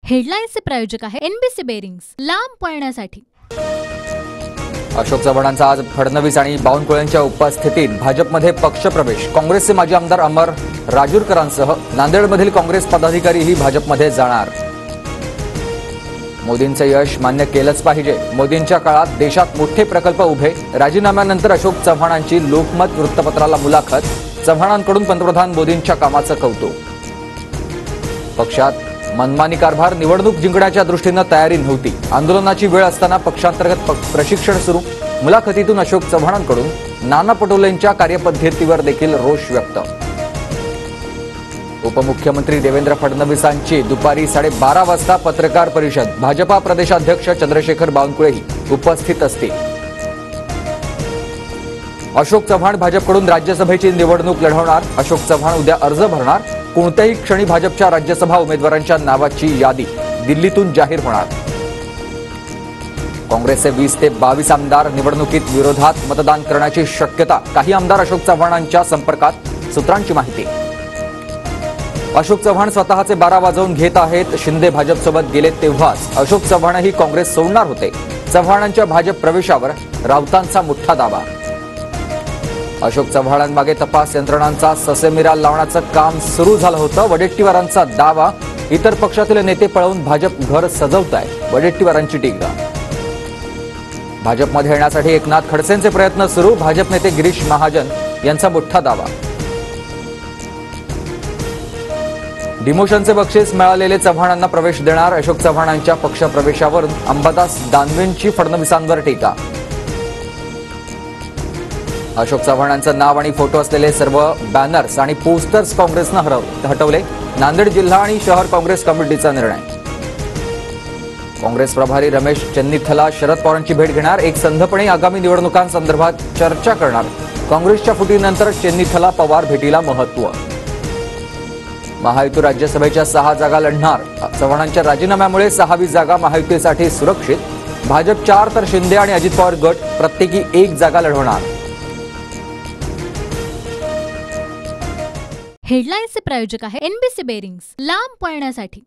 हेडलाईन्सचे प्रायोजक आहे NBC bearings, लांब पळण्यासाठी। अशोक चव्हाणांचा आज फडणवीस आणि बावनकुळेंच्या उपस्थितीत भाजपमध्ये पक्षप्रवेश। काँग्रेसचे माजी आमदार अमर राजूरकरांसह नांदेडमधील काँग्रेस पदाधिकारीही भाजपमध्ये जाणार। मोदींचं यश मान्य केलंच पाहिजे। मोदींच्या काळात देशात मोठे प्रकल्प उभे। राजीनाम्यानंतर अशोक चव्हाणांची लोकमत वृत्तपत्राला मुलाखत। चव्हाणांकडून पंतप्रधान मोदींच्या कामाचं कौतुक। पक्षात मनमानी कारभार, निवडणूक जिंकण्याच्या दृष्टीने तयारी नव्हती। आंदोलनाची वेळ असताना पक्षांतर्गत प्रशिक्षण सुरू। मुलाखतीतून अशोक चव्हाणांकडून नाना पटोलेंच्या कार्यपद्धतीवर देखील रोष व्यक्त। उपमुख्यमंत्री देवेंद्र फडणवीसांची दुपारी 12:30 वाजता पत्रकार परिषद। भाजपा प्रदेशाध्यक्ष चंद्रशेखर बावनकुळेही उपस्थित असतील। अशोक चव्हाण भाजपकडून राज्यसभेची निवडणूक लढवणार। अशोक चव्हाण उद्या अर्ज भरणार। कोणत्याही क्षणी भाजपच्या राज्यसभा उमेदवारांच्या नावाची यादी दिल्लीतून जाहीर होणार। काँग्रेसचे 20 ते 22 आमदार निवडणुकीत विरोधात मतदान करण्याची शक्यता। काही आमदार अशोक चव्हाणांच्या संपर्कात, सूत्रांची माहिती। अशोक चव्हाण स्वतःचे 12 वाजवून घेत आहेत। शिंदे भाजपसोबत गेले तेव्हाच अशोक चव्हाणही काँग्रेस सोडणार होते। चव्हाणांच्या भाजप प्रवेशावर राऊतांचा मोठा दावा। अशोक चव्हाणांमागे तपास यंत्रणांचा ससेमिरा लावण्याचं काम सुरू झालं होतं। वडेट्टीवारांचा दावा। इतर पक्षातील नेते पळवून भाजप घर सजवताय, वडेट्टीवारांची टीका। भाजपमध्ये येण्यासाठी एकनाथ खडसेंचे प्रयत्न सुरू। भाजप नेते गिरीश महाजन यांचा मोठा दावा। डिमोशनचे बक्षीस मिळालेले चव्हाणांना प्रवेश देणार। अशोक चव्हाणांच्या पक्षप्रवेशावरून अंबादास दानवेंची फडणवीसांवर टीका। अशोक चव्हाणांचं नाव आणि फोटो असलेले सर्व बॅनर्स आणि पोस्टर्स काँग्रेसनं हटवले। नांदेड जिल्हा आणि शहर काँग्रेस कमिटीचा निर्णय। काँग्रेस प्रभारी रमेश चेन्नीथला शरद पवारांची भेट घेणार। एक संघपणे आगामी निवडणुकांसंदर्भात चर्चा करणार। काँग्रेसच्या फुटीनंतर चेन्नीथला पवार भेटीला महत्त्व। महायुती राज्यसभेच्या 6 जागा लढणार। चव्हाणांच्या राजीनाम्यामुळे 6वी जागा महायुतीसाठी सुरक्षित। भाजप 4 तर शिंदे आणि अजित पवार गट प्रत्येकी 1 जागा लढवणार। हेडलाईन्सचे प्रायोजक आहे एनबीसी बेरिंग्स, लांब पळण्यासाठी।